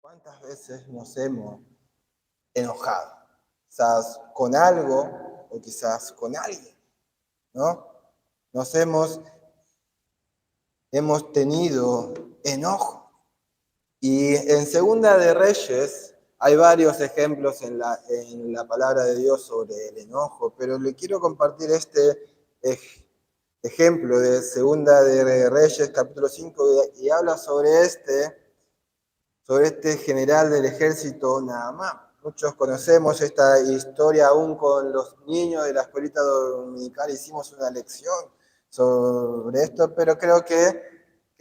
¿Cuántas veces nos hemos enojado? Quizás con algo o quizás con alguien, ¿no? Nos hemos tenido enojo. Y en Segunda de Reyes hay varios ejemplos en la palabra de Dios sobre el enojo, pero le quiero compartir este ejemplo de Segunda de Reyes, capítulo 5, y habla sobre este general del ejército Naamán. Muchos conocemos esta historia, aún con los niños de la escuelita dominical hicimos una lección sobre esto, pero creo que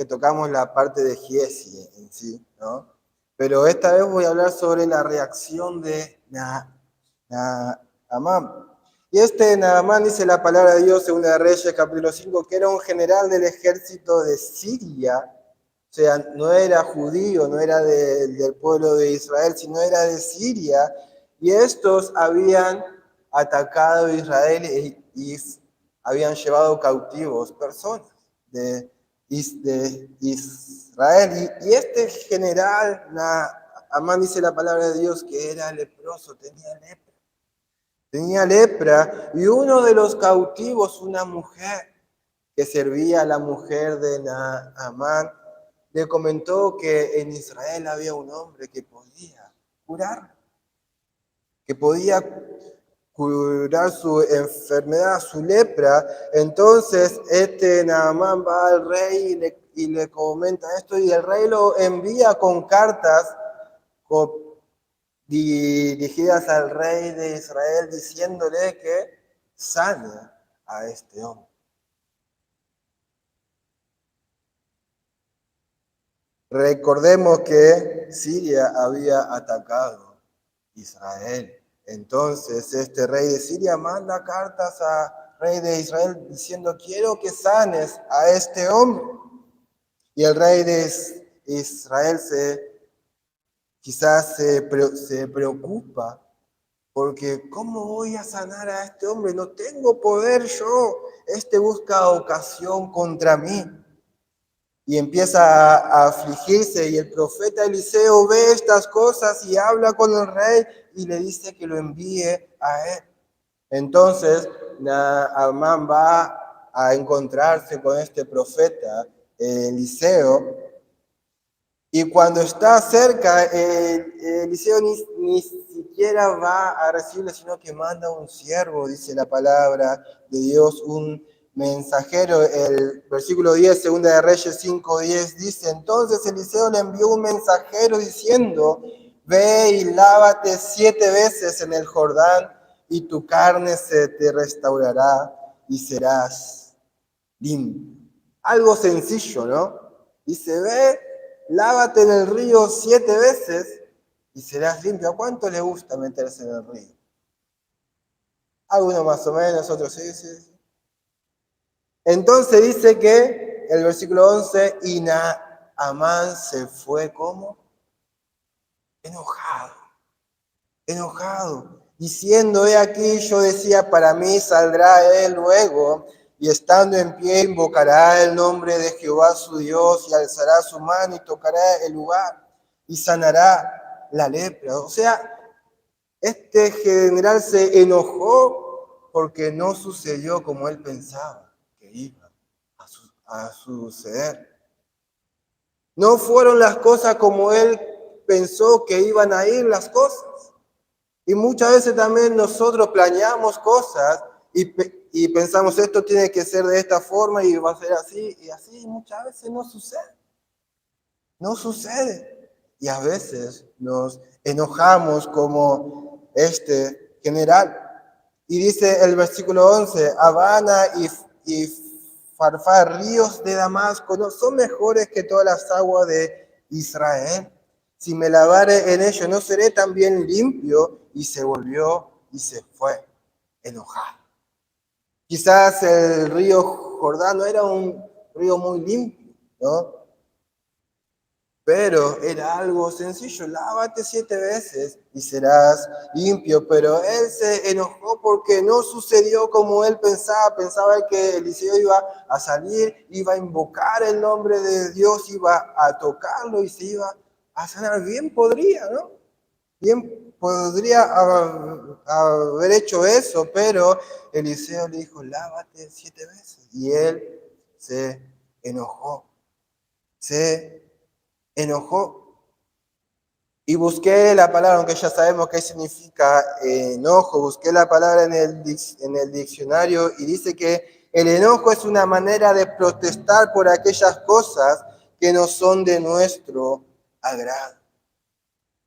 tocamos la parte de Giesi en sí, ¿no? Pero esta vez voy a hablar sobre la reacción de Naamán. Y Naamán dice la palabra de Dios, Segunda de Reyes, capítulo 5, que era un general del ejército de Siria. O sea, no era judío, no era del pueblo de Israel, sino era de Siria. Y estos habían atacado a Israel y habían llevado cautivos personas de Israel. Y este general, Naamán, dice la palabra de Dios, que era leproso, tenía lepra. Tenía lepra, y uno de los cautivos, una mujer que servía a la mujer de Naamán, le comentó que en Israel había un hombre que podía curar su enfermedad, su lepra. Entonces Naamán va al rey y le comenta esto, y el rey lo envía con cartas dirigidas al rey de Israel diciéndole que sane a este hombre. Recordemos que Siria había atacado Israel. Entonces este rey de Siria manda cartas al rey de Israel diciendo: quiero que sanes a este hombre. Y el rey de Israel quizás se preocupa, porque ¿cómo voy a sanar a este hombre? No tengo poder yo. Busca ocasión contra mí. Y empieza a afligirse, y el profeta Eliseo ve estas cosas y habla con el rey y le dice que lo envíe a él. Entonces Naamán va a encontrarse con este profeta Eliseo, y cuando está cerca, Eliseo ni siquiera va a recibirle, sino que manda un siervo, dice la palabra de Dios, un mensajero. El versículo 10, Segunda de Reyes 5:10, dice: entonces Eliseo le envió un mensajero diciendo: ve y lávate 7 veces en el Jordán, y tu carne se te restaurará y serás limpio. Algo sencillo, ¿no? Dice: ve, lávate en el río 7 veces y serás limpio. ¿A cuánto le gusta meterse en el río? Algunos más o menos, otros sí. Entonces dice que el versículo 11, y Naamán se fue como enojado, diciendo: he aquí, yo decía, para mí saldrá él luego, y estando en pie invocará el nombre de Jehová su Dios, y alzará su mano y tocará el lugar y sanará la lepra. O sea, este general se enojó porque no sucedió como él pensaba que iba a suceder. No fueron las cosas como él pensó que iban a ir las cosas. Y muchas veces también nosotros planeamos cosas y pensamos: esto tiene que ser de esta forma y va a ser así, y así muchas veces no sucede. No sucede. Y a veces nos enojamos como este general. Y dice el versículo 11, Habana y Farfá, ríos de Damasco, ¿no son mejores que todas las aguas de Israel? Si me lavare en ellos, ¿no seré también limpio? Y se volvió y se fue enojado. Quizás el río Jordán no era un río muy limpio, ¿no? Pero era algo sencillo: lávate 7 veces y serás limpio. Pero él se enojó porque no sucedió como él pensaba. Pensaba que Eliseo iba a salir, iba a invocar el nombre de Dios, iba a tocarlo y se iba a sanar. Bien podría, ¿no? Bien podría haber hecho eso, pero Eliseo le dijo, lávate 7 veces. Y él se enojó, se enojó. Y busqué la palabra, aunque ya sabemos qué significa enojo, busqué la palabra en el diccionario y dice que el enojo es una manera de protestar por aquellas cosas que no son de nuestro agrado.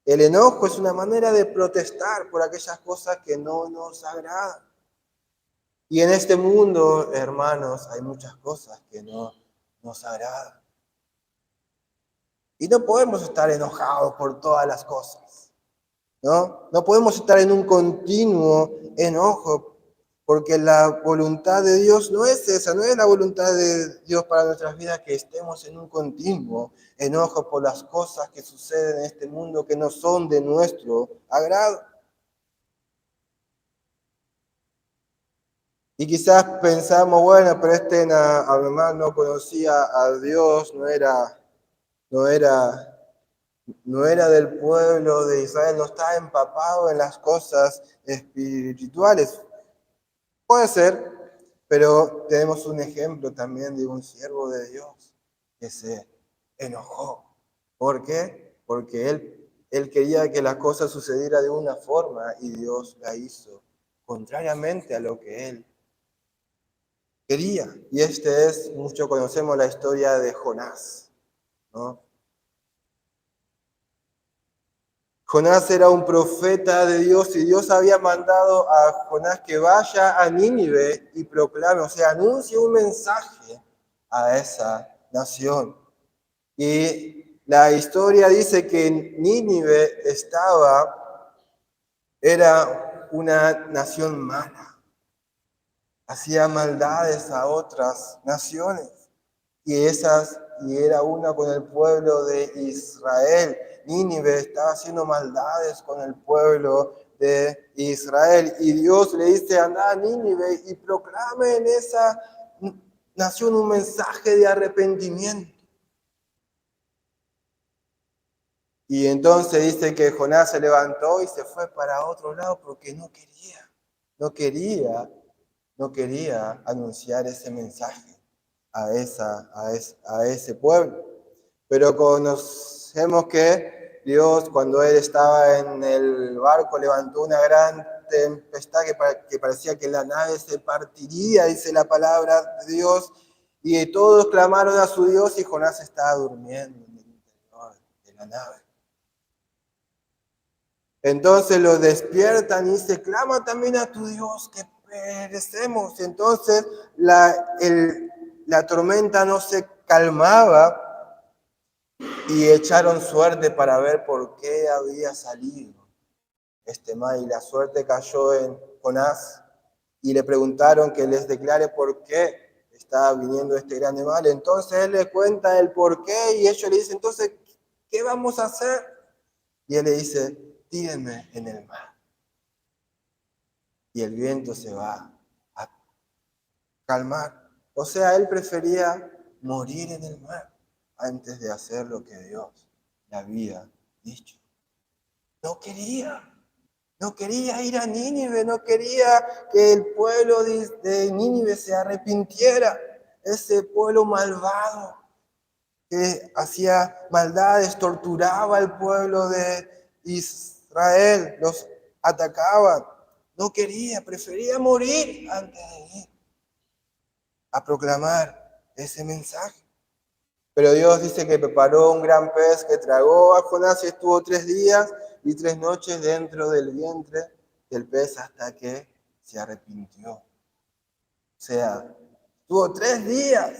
El enojo es una manera de protestar por aquellas cosas que no nos agradan. Y en este mundo, hermanos, hay muchas cosas que no nos agradan. Y no podemos estar enojados por todas las cosas, ¿no? No podemos estar en un continuo enojo, porque la voluntad de Dios no es esa, no es la voluntad de Dios para nuestras vidas que estemos en un continuo enojo por las cosas que suceden en este mundo que no son de nuestro agrado. Y quizás pensamos, bueno, pero además no conocía a Dios, no era, no era del pueblo de Israel, no estaba empapado en las cosas espirituales. Puede ser, pero tenemos un ejemplo también de un siervo de Dios que se enojó. ¿Por qué? Porque él quería que la cosa sucediera de una forma y Dios la hizo contrariamente a lo que él quería. Y mucho conocemos la historia de Jonás, ¿no? Jonás era un profeta de Dios y Dios había mandado a Jonás que vaya a Nínive y proclame, o sea, anuncie un mensaje a esa nación. Y la historia dice que Nínive era una nación mala, hacía maldades a otras naciones. Y era una con el pueblo de Israel. Nínive estaba haciendo maldades con el pueblo de Israel. Y Dios le dice, anda a Nínive y proclame en esa nación un mensaje de arrepentimiento. Y entonces dice que Jonás se levantó y se fue para otro lado porque no quería, no quería anunciar ese mensaje a ese pueblo. Pero conocemos que Dios, cuando él estaba en el barco, levantó una gran tempestad que parecía que la nave se partiría, dice la palabra de Dios, y todos clamaron a su Dios y Jonás estaba durmiendo en el interior de la nave. Entonces lo despiertan y dice, clama también a tu Dios que perecemos. Entonces la tormenta no se calmaba y echaron suerte para ver por qué había salido este mal. Y la suerte cayó en Jonás y le preguntaron que les declare por qué estaba viniendo este gran mal. Entonces él le cuenta el por qué y ellos le dicen, entonces, ¿qué vamos a hacer? Y él le dice, tírenme en el mar. Y el viento se va a calmar. O sea, él prefería morir en el mar antes de hacer lo que Dios le había dicho. No quería ir a Nínive, no quería que el pueblo de Nínive se arrepintiera. Ese pueblo malvado que hacía maldades, torturaba al pueblo de Israel, los atacaba. No quería, prefería morir antes de ir a proclamar ese mensaje. Pero Dios dice que preparó un gran pez que tragó a Jonás y estuvo 3 días y 3 noches dentro del vientre del pez hasta que se arrepintió. O sea, estuvo 3 días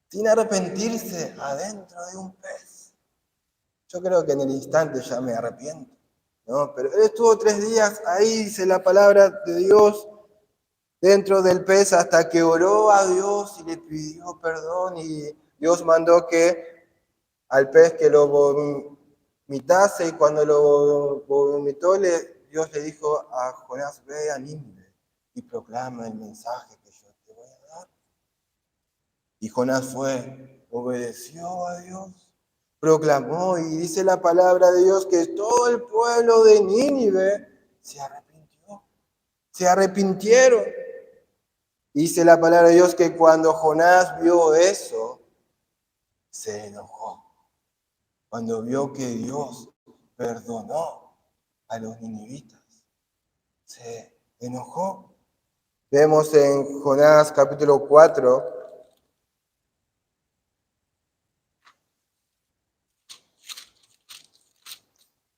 sin arrepentirse adentro de un pez. Yo creo que en el instante ya me arrepiento, ¿no? Pero él estuvo 3 días ahí, dice la palabra de Dios, dentro del pez hasta que oró a Dios y le pidió perdón y Dios mandó que al pez que lo vomitase y cuando lo vomitó Dios le dijo a Jonás, ve a Nínive y proclama el mensaje que yo te voy a dar. Y Jonás obedeció a Dios, proclamó y dice la palabra de Dios que todo el pueblo de Nínive se arrepintieron. Dice la palabra de Dios que cuando Jonás vio eso, se enojó. Cuando vio que Dios perdonó a los ninivitas, se enojó. Vemos en Jonás capítulo 4,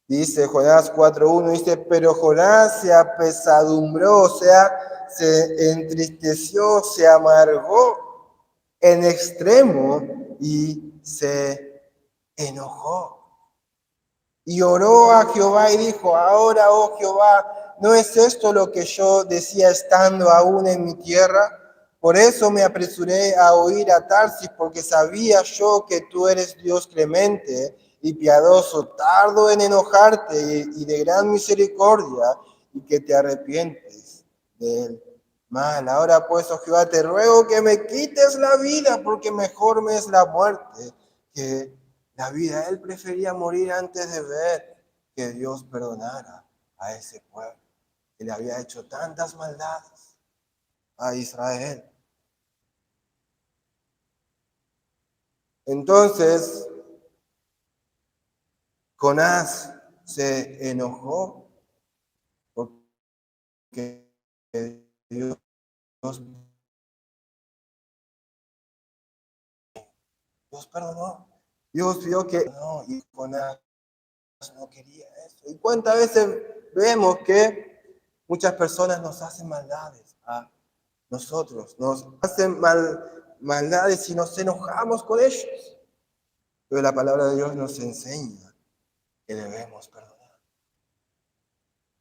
dice Jonás 4:1, dice, pero Jonás se apesadumbró, o sea, se entristeció, se amargó en extremo y se enojó. Y oró a Jehová y dijo, ahora, oh Jehová, ¿no es esto lo que yo decía estando aún en mi tierra? Por eso me apresuré a oír a Tarsis, porque sabía yo que tú eres Dios clemente y piadoso, tardo en enojarte y de gran misericordia, y que te arrepientes del mal. Ahora pues, oh Jehová, te ruego que me quites la vida, porque mejor me es la muerte que la vida. Él prefería morir antes de ver que Dios perdonara a ese pueblo que le había hecho tantas maldades a Israel. Entonces, Jonás se enojó porque Dios perdonó. Dios vio que no, y Jonás no quería eso. ¿Y cuántas veces vemos que muchas personas nos hacen maldades a nosotros? Nos hacen maldades y nos enojamos con ellos. Pero la palabra de Dios nos enseña que debemos perdonar.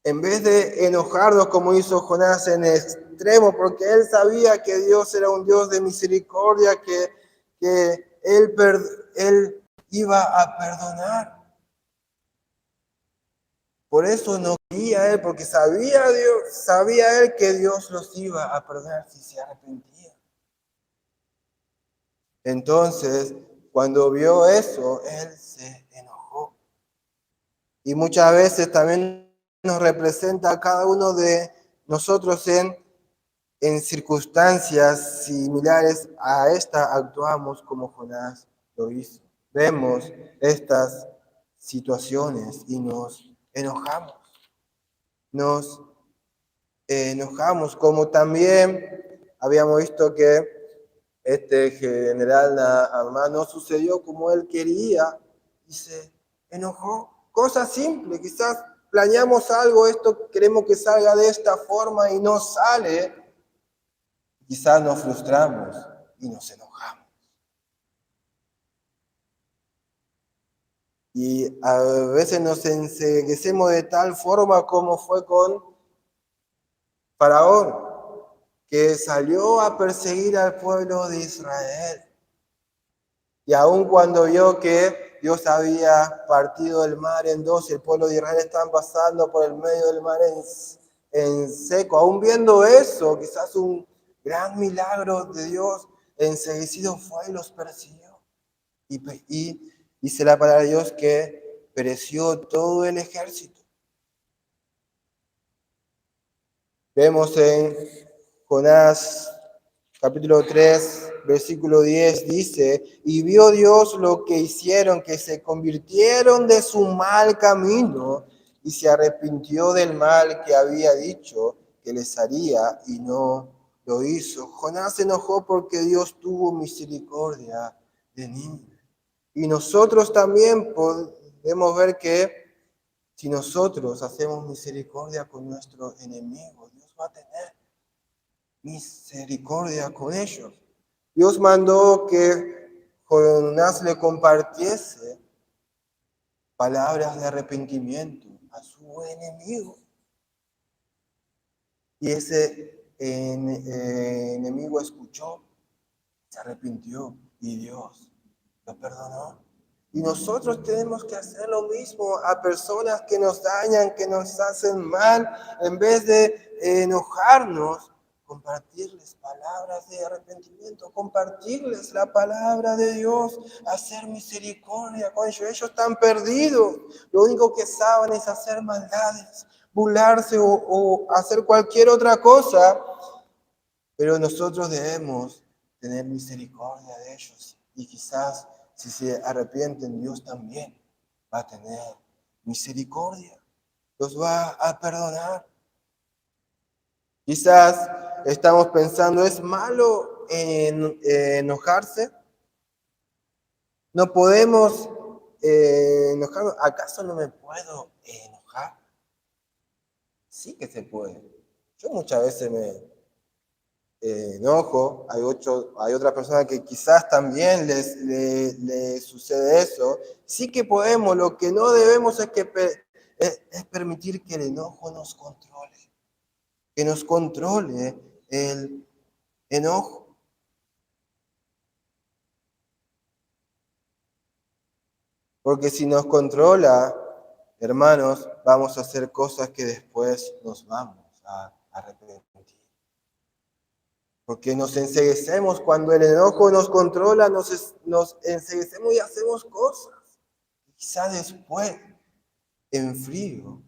En vez de enojarnos como hizo Jonás en extremo, porque él sabía que Dios era un Dios de misericordia, que él iba a perdonar. Por eso no quería él, porque sabía él que Dios los iba a perdonar si se arrepentían. Entonces, cuando vio eso, él se enojó. Y muchas veces también nos representa a cada uno de nosotros en circunstancias similares a esta, actuamos como Jonás lo hizo. Vemos estas situaciones y nos enojamos. Nos enojamos, como también habíamos visto que este general Naaman no sucedió como él quería y se enojó. Cosa simple, quizás planeamos algo, esto queremos que salga de esta forma y no sale, quizás nos frustramos y nos enojamos. Y a veces nos enceguecemos de tal forma como fue con Faraón, que salió a perseguir al pueblo de Israel. Y aun cuando vio que Dios había partido el mar en dos y el pueblo de Israel estaba pasando por el medio del mar en seco, aun viendo eso, quizás un gran milagro de Dios, enseguecido fue y los persiguió. Y dice la palabra de Dios que pereció todo el ejército. Vemos en Jonás capítulo 3, versículo 10, dice, y vio Dios lo que hicieron, que se convirtieron de su mal camino y se arrepintió del mal que había dicho que les haría y no lo hizo. Jonás se enojó porque Dios tuvo misericordia de Nínive. Y nosotros también podemos ver que si nosotros hacemos misericordia con nuestro enemigo, Dios va a tener misericordia con ellos. Dios mandó que Jonás le compartiese palabras de arrepentimiento a su enemigo. Y ese enemigo escuchó, se arrepintió y Dios lo perdonó. Y nosotros tenemos que hacer lo mismo a personas que nos dañan, que nos hacen mal. En vez de enojarnos, compartirles palabras de arrepentimiento, compartirles la palabra de Dios, hacer misericordia con ellos. Ellos están perdidos. Lo único que saben es hacer maldades, burlarse o hacer cualquier otra cosa. Pero nosotros debemos tener misericordia de ellos. Y quizás si se arrepienten, Dios también va a tener misericordia. Los va a perdonar. Quizás estamos pensando, ¿es malo enojarse? No podemos enojarnos. ¿Acaso no me puedo enojar? Sí que se puede. Yo muchas veces me enojo. Hay otras personas que quizás también les sucede eso. Sí que podemos. Lo que no debemos es permitir que el enojo nos controle. Que nos controle el enojo. Porque si nos controla, hermanos, vamos a hacer cosas que después nos vamos a arrepentir. Porque nos enceguecemos cuando el enojo nos controla, nos enceguecemos y hacemos cosas. Quizá después, en frío,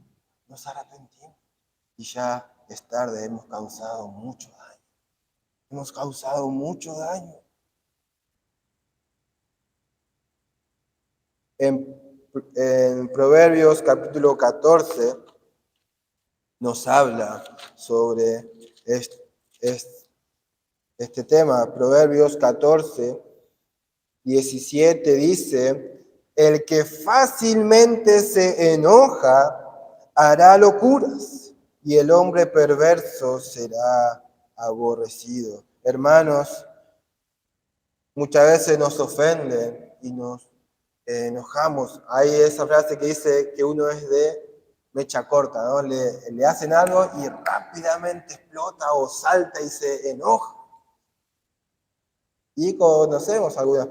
nos arrepentimos. Y ya es tarde, hemos causado mucho daño. Hemos causado mucho daño. En Proverbios capítulo 14 nos habla sobre este tema. Proverbios 14, 17 dice, el que fácilmente se enoja hará locuras y el hombre perverso será aborrecido. Hermanos, muchas veces nos ofenden y nos enojamos. Hay esa frase que dice que uno es de mecha corta, ¿no? Le hacen algo y rápidamente explota o salta y se enoja. Y conocemos algunas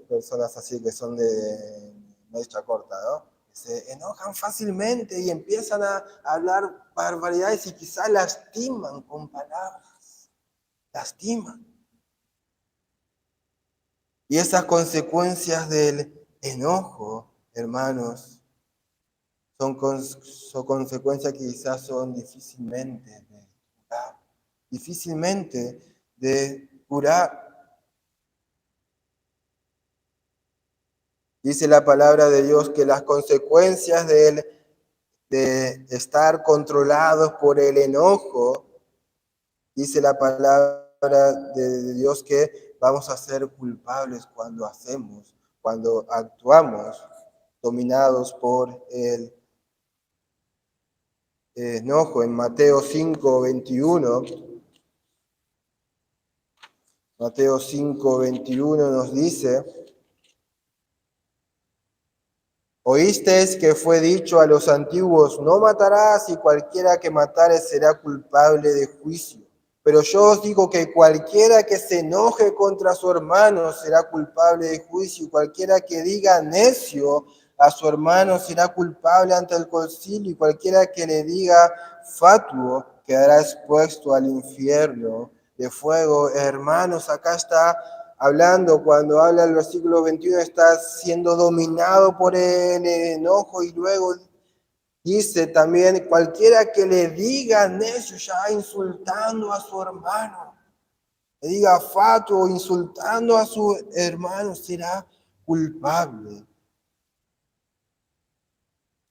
personas así que son de mecha corta, ¿no? Que se enojan fácilmente y empiezan a hablar barbaridades y quizás lastiman con palabras. Lastiman. Y esas consecuencias del enojo, hermanos, son consecuencias que quizás son difícilmente de curar. Dice la palabra de Dios que las consecuencias de estar controlados por el enojo, dice la palabra de Dios que vamos a ser culpables cuando actuamos dominados por el enojo. En Mateo 5:21, Mateo 5:21 nos dice, oísteis que fue dicho a los antiguos, no matarás, y cualquiera que matare será culpable de juicio. Pero yo os digo que cualquiera que se enoje contra su hermano será culpable de juicio, y cualquiera que diga necio a su hermano será culpable ante el concilio, y cualquiera que le diga fatuo quedará expuesto al infierno de fuego. Hermanos, acá está hablando, cuando habla el versículo 21, está siendo dominado por el enojo, y luego dice también, cualquiera que le diga necio, ya insultando a su hermano, le diga fatuo, insultando a su hermano, será culpable.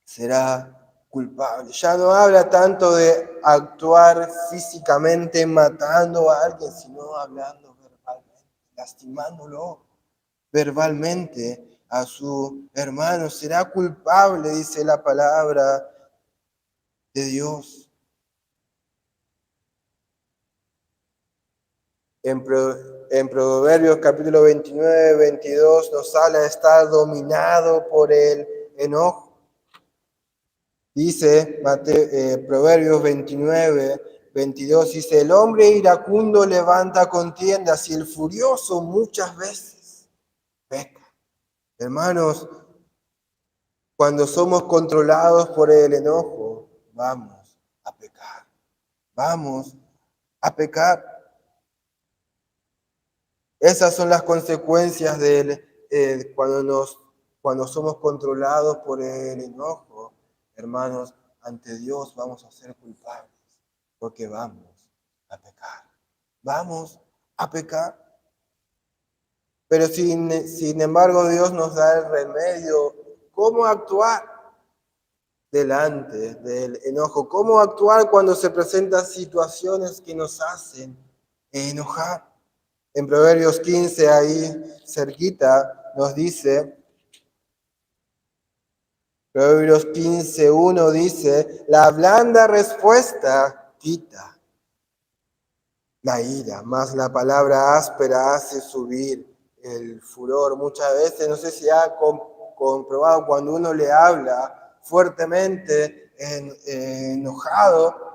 Será culpable. Ya no habla tanto de actuar físicamente matando a alguien, sino hablando verbalmente, lastimándolo verbalmente a su hermano. Será culpable, dice la palabra de Dios. En Proverbios capítulo 29, 22 nos habla de estar dominado por el enojo. Dice Proverbios 29, 22, dice, el hombre iracundo levanta contiendas y el furioso muchas veces peca. Hermanos, cuando somos controlados por el enojo, vamos a pecar. Vamos a pecar. Esas son las consecuencias cuando somos controlados por el enojo. Hermanos, ante Dios vamos a ser culpables porque vamos a pecar. Vamos a pecar. Pero sin embargo Dios nos da el remedio. ¿Cómo actuar delante del enojo? ¿Cómo actuar cuando se presentan situaciones que nos hacen enojar? En Proverbios 15, ahí cerquita, nos dice, Proverbios 15:1 dice, la blanda respuesta quita la ira, más la palabra áspera hace subir el furor. Muchas veces, no sé si ha comprobado, cuando uno le habla fuertemente, enojado,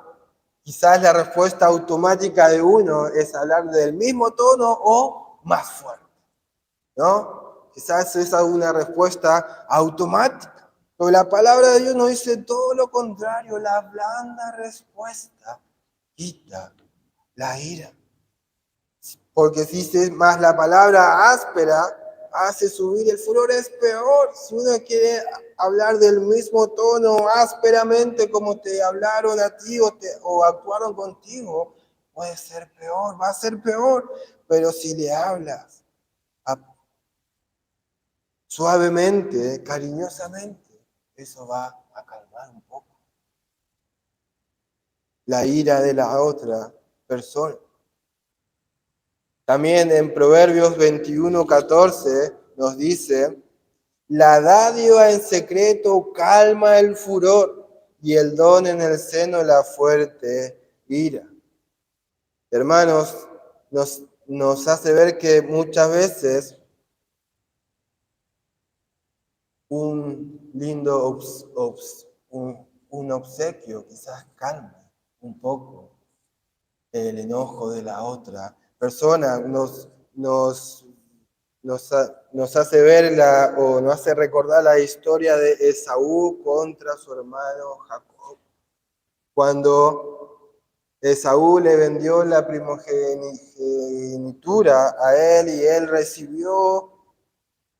quizás la respuesta automática de uno es hablar del mismo tono o más fuerte, ¿no? Quizás esa es una respuesta automática. Pero la palabra de Dios nos dice todo lo contrario, la blanda respuesta quita la ira. Porque si dice más la palabra áspera, hace subir el furor, es peor. Si uno quiere hablar del mismo tono ásperamente como te hablaron a ti o actuaron contigo, puede ser peor, va a ser peor. Pero si le hablas suavemente, cariñosamente, eso va a calmar un poco la ira de la otra persona. También en Proverbios 21:14 nos dice, la dádiva en secreto calma el furor y el don en el seno la fuerte ira. Hermanos, nos hace ver que muchas veces un lindo un obsequio quizás calma un poco el enojo de la otra persona, nos hace ver o nos hace recordar la historia de Esaú contra su hermano Jacob. Cuando Esaú le vendió la primogenitura a él y él recibió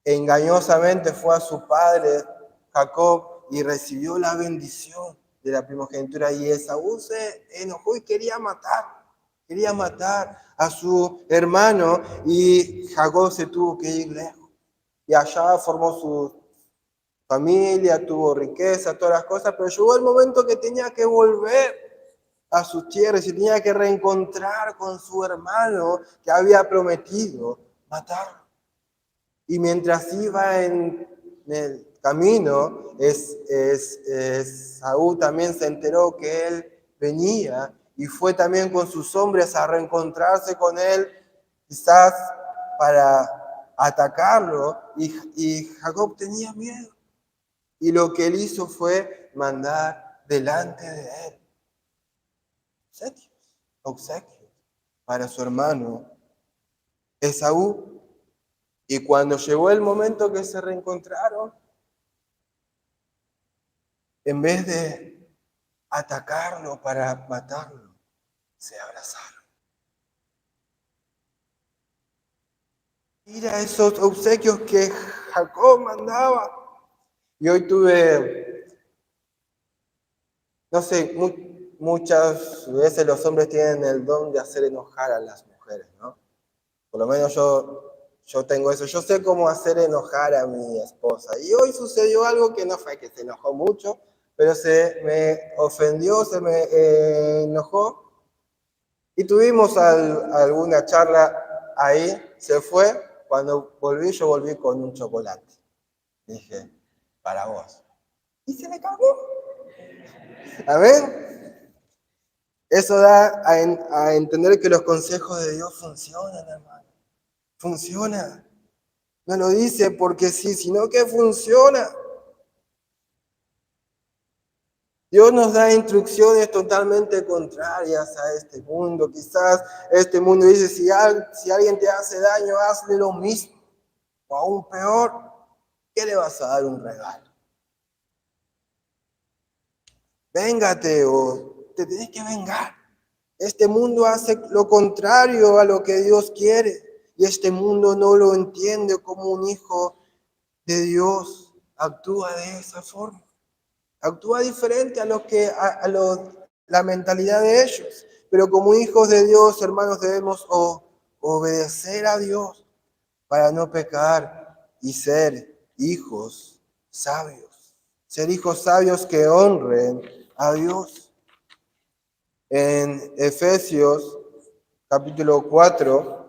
engañosamente, fue a su padre Jacob y recibió la bendición de la primogenitura, y Esaú se enojó y quería matar a su hermano, y Jacob se tuvo que ir lejos. Y allá formó su familia, tuvo riqueza, todas las cosas, pero llegó el momento que tenía que volver a sus tierras y tenía que reencontrar con su hermano que había prometido matarlo. Y mientras iba en el camino, Saúl también se enteró que él venía y fue también con sus hombres a reencontrarse con él, quizás para atacarlo, y Jacob tenía miedo. Y lo que él hizo fue mandar delante de él obsequios para su hermano Esaú. Y cuando llegó el momento que se reencontraron, en vez de atacarlo para matarlo, se abrazaron. Mira esos obsequios que Jacob mandaba. Y hoy tuve, no sé, muchas veces los hombres tienen el don de hacer enojar a las mujeres, ¿no? Por lo menos yo tengo eso. Yo sé cómo hacer enojar a mi esposa. Y hoy sucedió algo que no fue que se enojó mucho, pero se me ofendió, se me enojó. Y tuvimos alguna charla ahí, se fue. Cuando volví, yo volví con un chocolate. Dije, para vos. Y se me cagó. Amén. Eso da a entender que los consejos de Dios funcionan, hermano. Funciona. No lo dice porque sí, sino que funciona. Dios nos da instrucciones totalmente contrarias a este mundo. Quizás este mundo dice, si alguien te hace daño, hazle lo mismo. O aún peor, ¿qué le vas a dar un regalo? Véngate o te tenés que vengar. Este mundo hace lo contrario a lo que Dios quiere y este mundo no lo entiende como un hijo de Dios. Actúa de esa forma. Actúa diferente a la mentalidad de ellos. Pero como hijos de Dios, hermanos, debemos obedecer a Dios para no pecar y ser hijos sabios. Ser hijos sabios que honren a Dios. En Efesios capítulo 4,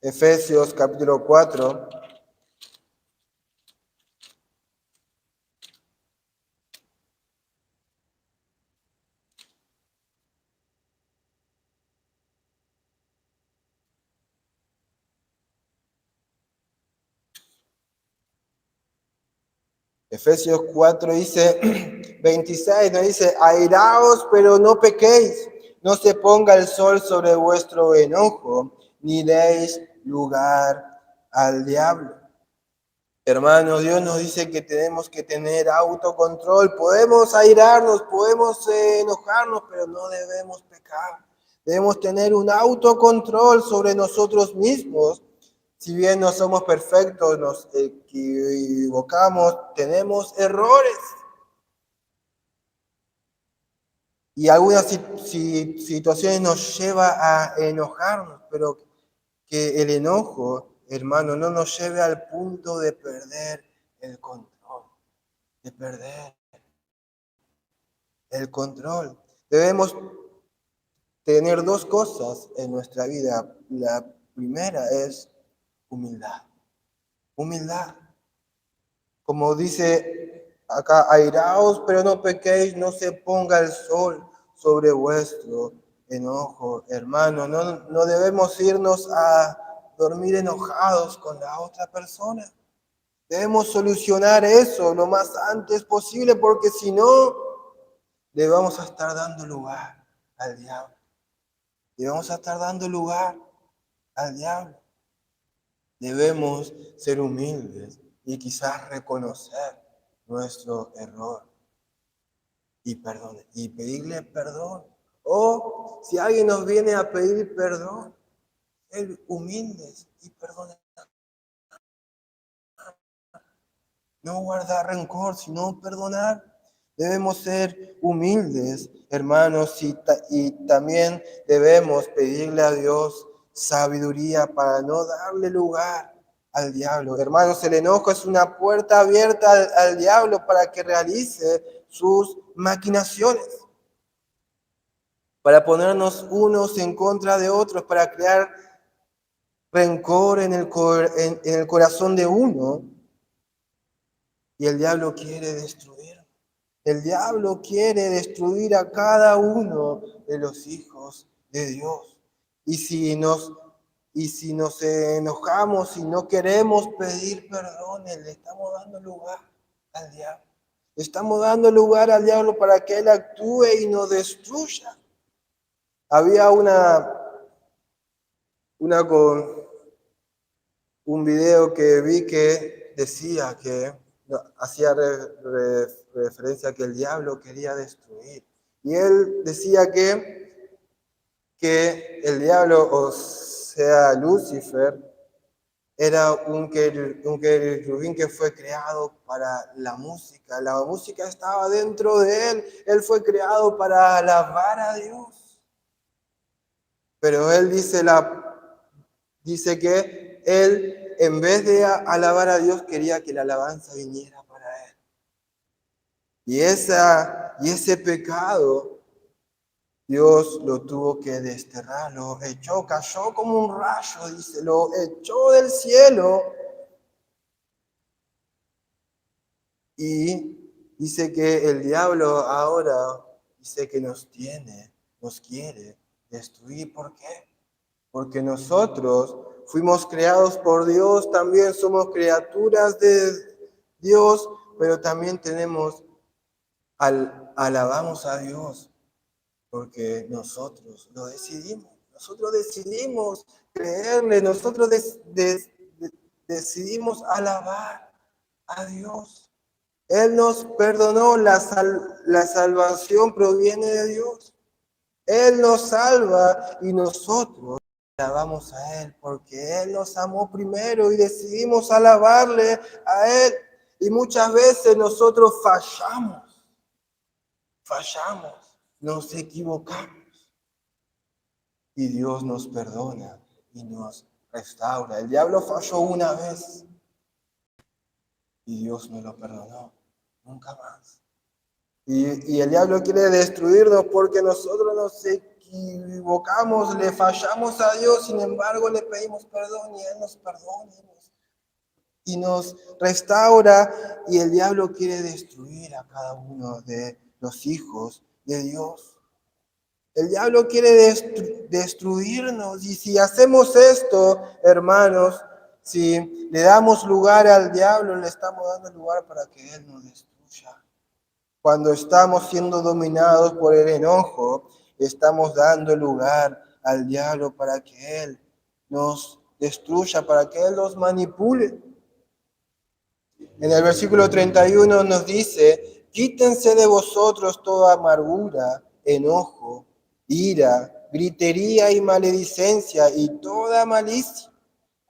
Efesios capítulo 4, Efesios 4 dice, 26, nos dice, airaos, pero no pequéis, no se ponga el sol sobre vuestro enojo, ni deis lugar al diablo. Hermanos, Dios nos dice que tenemos que tener autocontrol. Podemos airarnos, podemos enojarnos, pero no debemos pecar. Debemos tener un autocontrol sobre nosotros mismos. Si bien no somos perfectos, nos equivocamos, tenemos errores. Y algunas situaciones nos lleva a enojarnos, pero que el enojo, hermano, no nos lleve al punto de perder el control, de perder el control. Debemos tener dos cosas en nuestra vida. La primera es humildad. Humildad. Como dice acá, airaos, pero no pequéis, no se ponga el sol sobre vuestro enojo. Hermano, no debemos irnos a dormir enojados con la otra persona. Debemos solucionar eso lo más antes posible, porque si no, le vamos a estar dando lugar al diablo. Le vamos a estar dando lugar al diablo. Debemos ser humildes y quizás reconocer nuestro error y pedirle perdón. O si alguien nos viene a pedir perdón, ser humildes y perdonar. No guardar rencor, sino perdonar. Debemos ser humildes, hermanos, y también debemos pedirle a Dios sabiduría para no darle lugar al diablo. Hermanos, el enojo es una puerta abierta al diablo para que realice sus maquinaciones, para ponernos unos en contra de otros, para crear rencor en el corazón de uno. Y el diablo quiere destruir. El diablo quiere destruir a cada uno de los hijos de Dios. Y si nos enojamos y no queremos pedir perdón, le estamos dando lugar al diablo. Le estamos dando lugar al diablo para que él actúe y nos destruya. Había un video que vi que decía que hacía referencia a que el diablo quería destruir. Y él decía que el diablo, o sea, Lucifer, era un querubín que fue creado para la música. La música estaba dentro de él. Él fue creado para alabar a Dios. Pero él dice que él, en vez de alabar a Dios, quería que la alabanza viniera para él. Y ese pecado, Dios lo tuvo que desterrar, lo echó, cayó como un rayo, dice, lo echó del cielo. Y dice que el diablo ahora dice que nos quiere destruir. ¿Por qué? Porque nosotros fuimos creados por Dios, también somos criaturas de Dios, pero también alabamos a Dios, porque nosotros lo decidimos. Nosotros decidimos creerle, nosotros decidimos alabar a Dios. Él nos perdonó, la salvación proviene de Dios. Él nos salva y nosotros alabamos a Él porque Él nos amó primero y decidimos alabarle a Él. Y muchas veces nosotros fallamos, nos equivocamos y Dios nos perdona y nos restaura. El diablo falló una vez y Dios no lo perdonó nunca más. Y el diablo quiere destruirnos porque nosotros nos equivocamos, le fallamos a Dios, sin embargo le pedimos perdón y Él nos perdona y nos restaura. Y el diablo quiere destruir a cada uno de los hijos de Dios. El diablo quiere destruirnos y si hacemos esto, hermanos, si le damos lugar al diablo, le estamos dando lugar para que Él nos destruya. Cuando estamos siendo dominados por el enojo, estamos dando lugar al diablo para que Él nos destruya, para que Él nos manipule. En el versículo 31 nos dice, quítense de vosotros toda amargura, enojo, ira, gritería y maledicencia y toda malicia.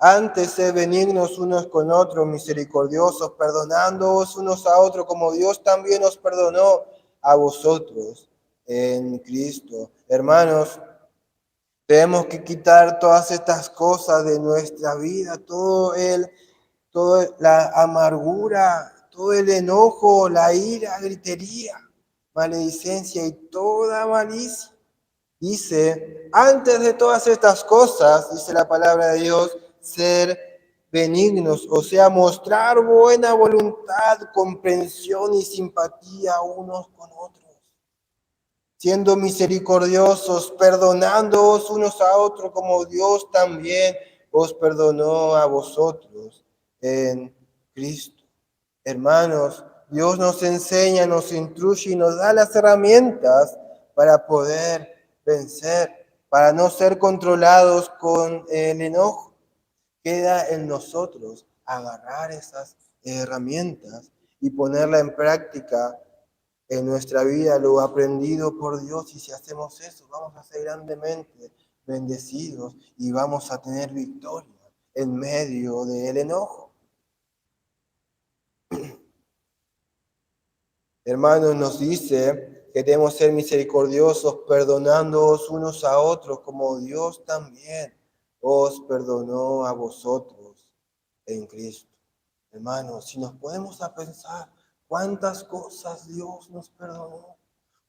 Antes sed benignos unos con otros, misericordiosos, perdonándoos unos a otros, como Dios también os perdonó a vosotros en Cristo. Hermanos, tenemos que quitar todas estas cosas de nuestra vida, toda la amargura, todo el enojo, la ira, gritería, maledicencia y toda malicia. Dice, antes de todas estas cosas, dice la palabra de Dios, ser benignos, o sea, mostrar buena voluntad, comprensión y simpatía unos con otros, siendo misericordiosos, perdonándoos unos a otros como Dios también os perdonó a vosotros en Cristo. Hermanos, Dios nos enseña, nos instruye y nos da las herramientas para poder vencer, para no ser controlados con el enojo. Queda en nosotros agarrar esas herramientas y ponerla en práctica en nuestra vida, lo aprendido por Dios. Y si hacemos eso, vamos a ser grandemente bendecidos y vamos a tener victoria en medio del enojo. Hermanos, nos dice que debemos ser misericordiosos, perdonándoos unos a otros, como Dios también os perdonó a vosotros en Cristo. Hermanos, si nos podemos a pensar cuántas cosas Dios nos perdonó,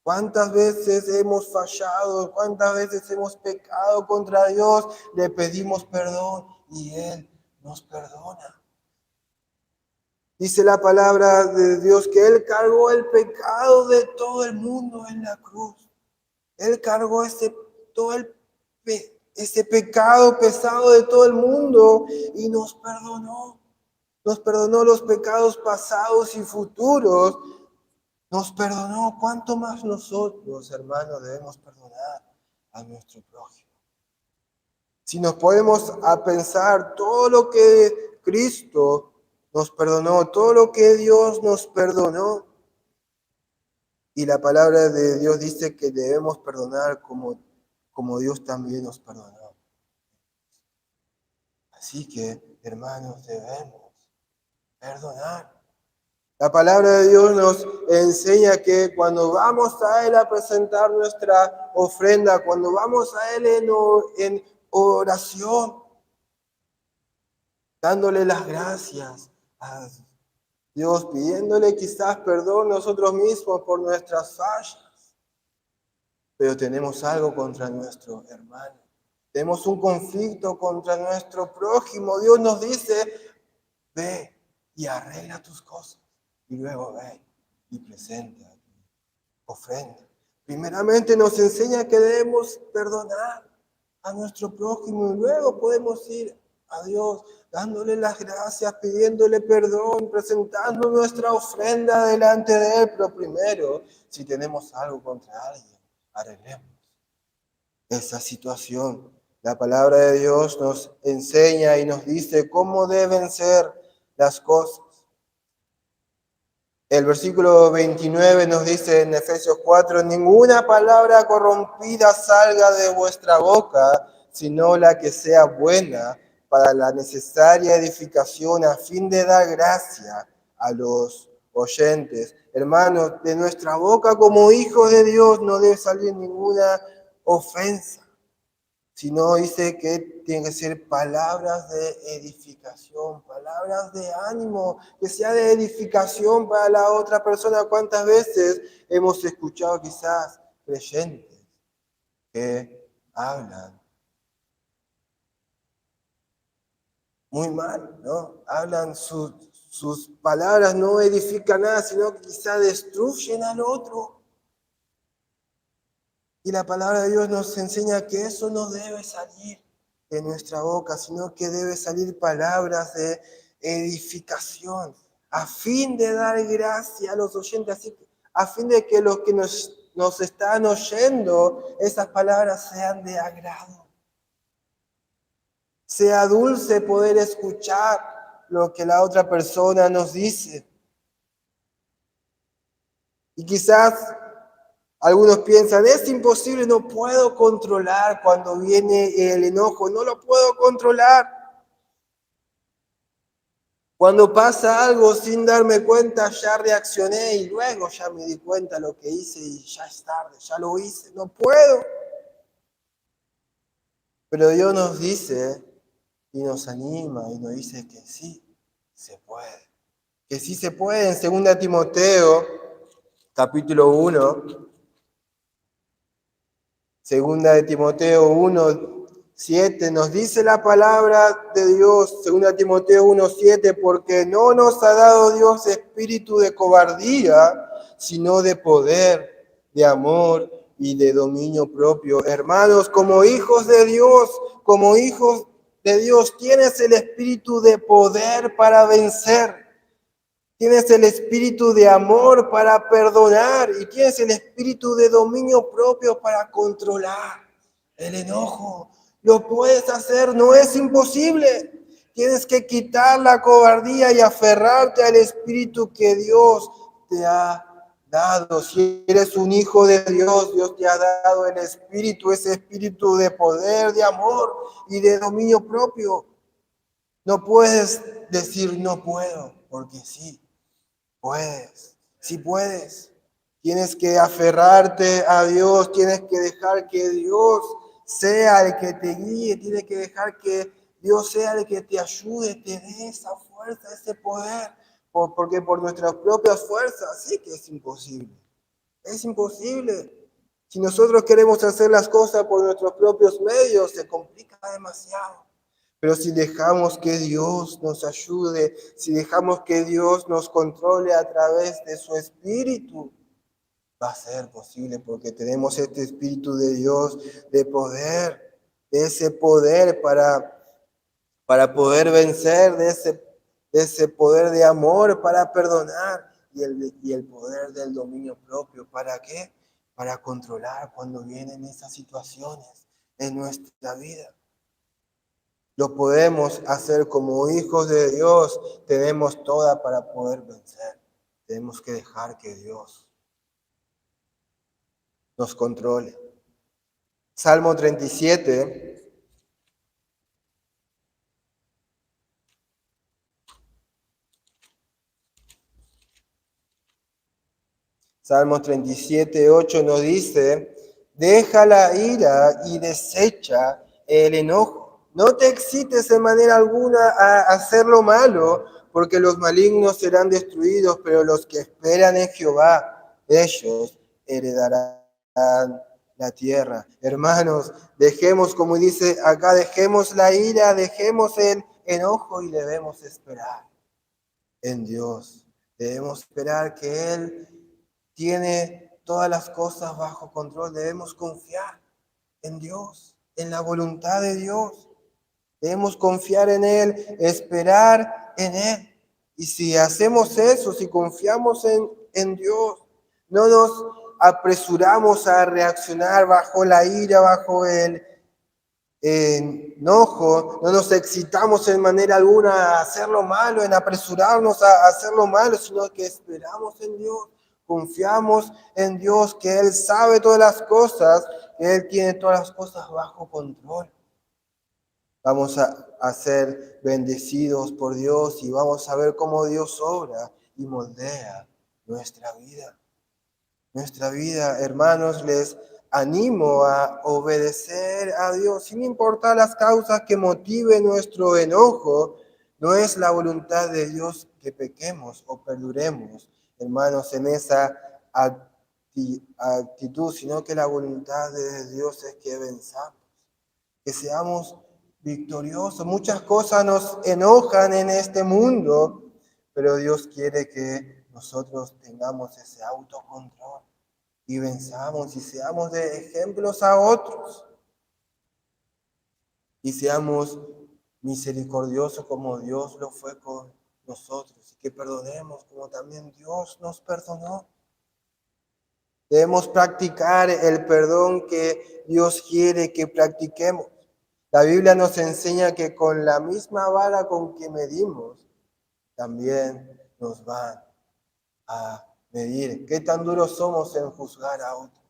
cuántas veces hemos fallado, cuántas veces hemos pecado contra Dios, le pedimos perdón y Él nos perdona. Dice la palabra de Dios que Él cargó el pecado de todo el mundo en la cruz. Él cargó ese pecado pesado de todo el mundo y nos perdonó. Nos perdonó los pecados pasados y futuros. Nos perdonó. ¿Cuánto más nosotros, hermanos, debemos perdonar a nuestro prójimo? Si nos podemos a pensar todo lo que Cristo nos perdonó, todo lo que Dios nos perdonó. Y la palabra de Dios dice que debemos perdonar como Dios también nos perdonó. Así que, hermanos, debemos perdonar. La palabra de Dios nos enseña que cuando vamos a Él a presentar nuestra ofrenda, cuando vamos a Él en oración, dándole las gracias a Dios, pidiéndole quizás perdón nosotros mismos por nuestras fallas, pero tenemos algo contra nuestro hermano. Tenemos un conflicto contra nuestro prójimo. Dios nos dice, ve y arregla tus cosas y luego ve y presenta tu ofrenda. Primeramente nos enseña que debemos perdonar a nuestro prójimo y luego podemos ir a Dios dándole las gracias, pidiéndole perdón, presentando nuestra ofrenda delante de Él. Pero primero, si tenemos algo contra alguien, arreglemos esa situación. La palabra de Dios nos enseña y nos dice cómo deben ser las cosas. El versículo 29 nos dice en Efesios 4, ninguna palabra corrompida salga de vuestra boca, sino la que sea buena para la necesaria edificación a fin de dar gracia a los oyentes. Hermanos, de nuestra boca como hijos de Dios no debe salir ninguna ofensa, sino dice que tienen que ser palabras de edificación, palabras de ánimo, que sea de edificación para la otra persona. ¿Cuántas veces hemos escuchado quizás creyentes que hablan muy mal, ¿no? Hablan sus palabras no edifican nada, sino que quizás destruyen al otro. Y la palabra de Dios nos enseña que eso no debe salir de nuestra boca, sino que debe salir palabras de edificación, a fin de dar gracia a los oyentes, así que, a fin de que los que nos están oyendo, esas palabras sean de agrado. Sea dulce poder escuchar lo que la otra persona nos dice. Y quizás algunos piensan, es imposible, no puedo controlar cuando viene el enojo, no lo puedo controlar. Cuando pasa algo sin darme cuenta, ya reaccioné y luego ya me di cuenta lo que hice y ya es tarde, ya lo hice, no puedo. Pero Dios nos dice y nos anima y nos dice que sí se puede. Que sí se puede. En 2 Timoteo, capítulo 1, Segunda de Timoteo 1, 7, nos dice la palabra de Dios, 2 Timoteo 1, 7, porque no nos ha dado Dios espíritu de cobardía, sino de poder, de amor y de dominio propio. Hermanos, como hijos de Dios, tienes el espíritu de poder para vencer. Tienes el espíritu de amor para perdonar y tienes el espíritu de dominio propio para controlar el enojo. Lo puedes hacer, no es imposible. Tienes que quitar la cobardía y aferrarte al espíritu que Dios te ha dado. Si eres un hijo de Dios, Dios te ha dado el espíritu, ese espíritu de poder, de amor y de dominio propio. No puedes decir no puedo, porque sí. Puedes, sí puedes. Tienes que aferrarte a Dios, tienes que dejar que Dios sea el que te guíe, tienes que dejar que Dios sea el que te ayude, te dé esa fuerza, ese poder, porque por nuestras propias fuerzas sí que es imposible. Es imposible. Si nosotros queremos hacer las cosas por nuestros propios medios, se complica demasiado. Pero si dejamos que Dios nos ayude, si dejamos que Dios nos controle a través de su Espíritu, va a ser posible porque tenemos este Espíritu de Dios de poder, de ese poder para poder vencer, de ese poder de amor para perdonar y el poder del dominio propio. ¿Para qué? Para controlar cuando vienen esas situaciones en nuestra vida. Lo podemos hacer como hijos de Dios. Tenemos toda para poder vencer. Tenemos que dejar que Dios nos controle. Salmo 37. Salmos 37, 8 nos dice, deja la ira y desecha el enojo. No te excites de manera alguna a hacer lo malo, porque los malignos serán destruidos, pero los que esperan en Jehová, ellos heredarán la tierra. Hermanos, dejemos, como dice acá, dejemos la ira, dejemos el enojo y debemos esperar en Dios. Debemos esperar que Él tiene todas las cosas bajo control. Debemos confiar en Dios, en la voluntad de Dios. Debemos confiar en Él, esperar en Él. Y si hacemos eso, si confiamos en Dios, no nos apresuramos a reaccionar bajo la ira, bajo el enojo, no nos excitamos en manera alguna a hacer lo malo, en apresurarnos a hacer lo malo, sino que esperamos en Dios, confiamos en Dios, que Él sabe todas las cosas, que Él tiene todas las cosas bajo control. Vamos a ser bendecidos por Dios y vamos a ver cómo Dios obra y moldea nuestra vida. Nuestra vida, hermanos, les animo a obedecer a Dios, sin importar las causas que motiven nuestro enojo. No es la voluntad de Dios que pequemos o perduremos, hermanos, en esa actitud, sino que la voluntad de Dios es que venzamos, que seamos victoriosos. Muchas cosas nos enojan en este mundo, pero Dios quiere que nosotros tengamos ese autocontrol y venzamos y seamos de ejemplos a otros y seamos misericordiosos como Dios lo fue con nosotros y que perdonemos como también Dios nos perdonó. Debemos practicar el perdón que Dios quiere que practiquemos. La Biblia nos enseña que con la misma vara con que medimos, también nos van a medir. ¿Qué tan duros somos en juzgar a otros?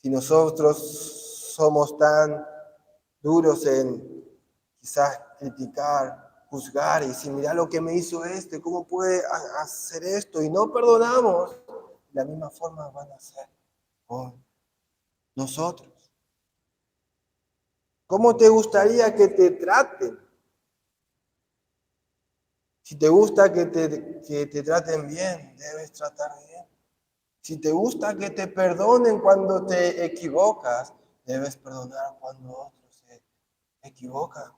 Si nosotros somos tan duros en quizás criticar, juzgar y decir, mira lo que me hizo este, ¿cómo puede hacer esto? Y no perdonamos, de la misma forma van a hacer con nosotros. ¿Cómo te gustaría que te traten? Si te gusta que te traten bien, debes tratar bien. Si te gusta que te perdonen cuando te equivocas, debes perdonar cuando otros se equivocan.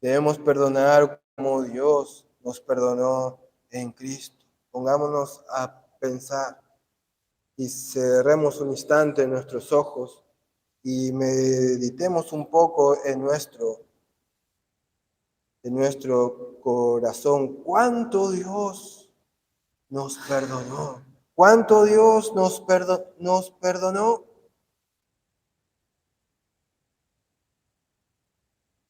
Debemos perdonar como Dios nos perdonó en Cristo. Pongámonos a pensar y cerremos un instante nuestros ojos y meditemos un poco en nuestro corazón. ¿Cuánto Dios nos perdonó? ¿Cuánto Dios nos perdonó?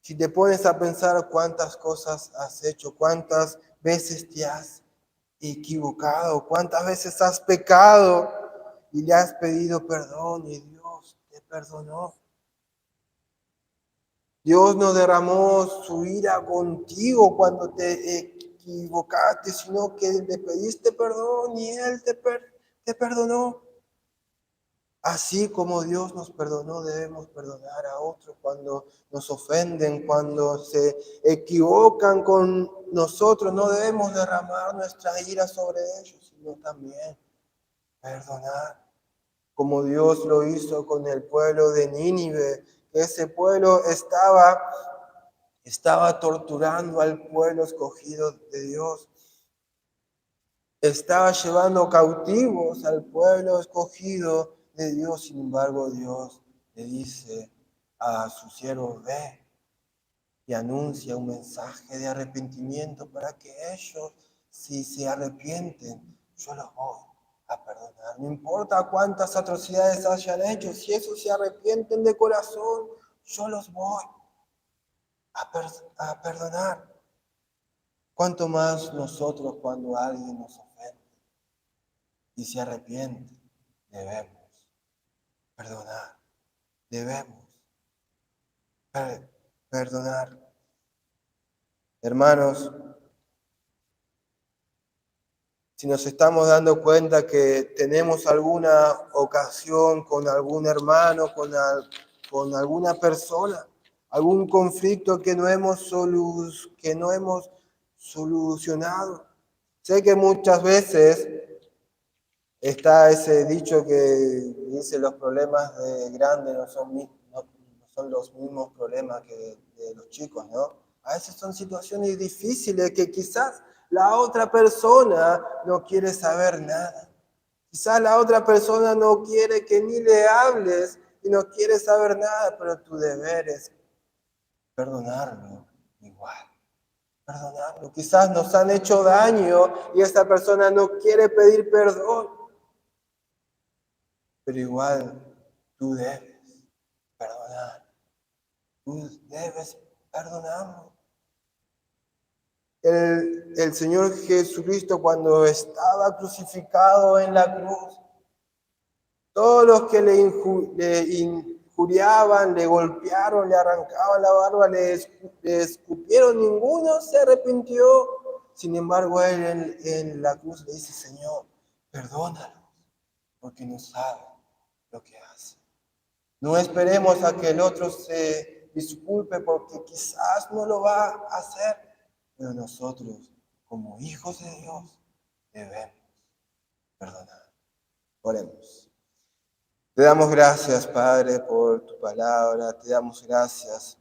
Si te pones a pensar cuántas cosas has hecho, cuántas veces te has equivocado, cuántas veces has pecado y le has pedido perdón y Dios te perdonó. Dios no derramó su ira contigo cuando te equivocaste, sino que le pediste perdón y Él te perdonó. Así como Dios nos perdonó, debemos perdonar a otros cuando nos ofenden, cuando se equivocan con nosotros. No debemos derramar nuestra ira sobre ellos, sino también perdonar, como Dios lo hizo con el pueblo de Nínive. Ese pueblo estaba torturando al pueblo escogido de Dios. Estaba llevando cautivos al pueblo escogido de Dios. Sin embargo, Dios le dice a su siervo, ve y anuncia un mensaje de arrepentimiento para que ellos, si se arrepienten, yo los voy a perdonar. No importa cuántas atrocidades hayan hecho, si ellos se arrepienten de corazón, yo los voy a perdonar. Cuánto más nosotros cuando alguien nos ofende y se arrepiente, debemos perdonar, debemos perdonar. Hermanos, si nos estamos dando cuenta que tenemos alguna ocasión con algún hermano, con alguna persona, algún conflicto que no hemos solucionado. Sé que muchas veces está ese dicho que dice los problemas de grandes no son los mismos problemas que de los chicos, ¿no? A veces son situaciones difíciles que quizás la otra persona no quiere saber nada. Quizás la otra persona no quiere que ni le hables y no quiere saber nada, pero tu deber es perdonarlo igual. Perdonarlo. Quizás nos han hecho daño y esta persona no quiere pedir perdón. pero igual tú debes perdonar. Tú debes perdonarnos. El Señor Jesucristo, cuando estaba crucificado en la cruz, todos los que le injuriaban, le golpearon, le arrancaban la barba, le escupieron, ninguno se arrepintió. Sin embargo, él en la cruz le dice: Señor, perdónalos, porque no saben lo que hacen. No esperemos a que el otro se disculpe, porque quizás no lo va a hacer, pero nosotros, como hijos de Dios, debemos perdonar. Oremos. Te damos gracias, Padre, por tu palabra. Te damos gracias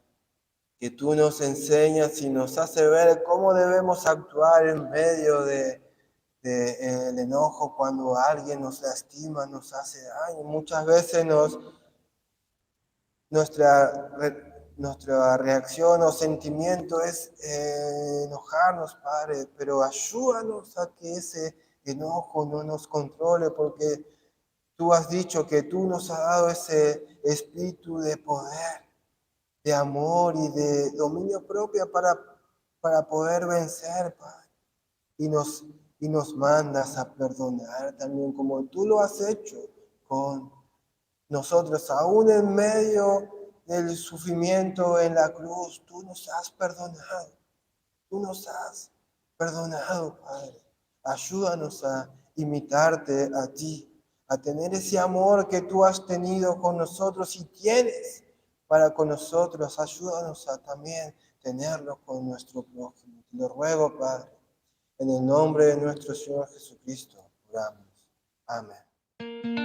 que tú nos enseñas y nos hace ver cómo debemos actuar en medio el enojo, cuando alguien nos lastima, nos hace daño. Muchas veces nuestra reacción o sentimiento es enojarnos, Padre, pero ayúdanos a que ese enojo no nos controle, porque tú has dicho que tú nos has dado ese espíritu de poder, de amor y de dominio propio para poder vencer, Padre. Y nos mandas a perdonar también, como tú lo has hecho con nosotros, aún en medio del sufrimiento en la cruz. Tú nos has perdonado. Tú nos has perdonado, Padre. Ayúdanos a imitarte a ti, a tener ese amor que tú has tenido con nosotros y tienes para con nosotros. Ayúdanos a también tenerlo con nuestro prójimo. Te lo ruego, Padre, en el nombre de nuestro Señor Jesucristo. Oramos. Amén.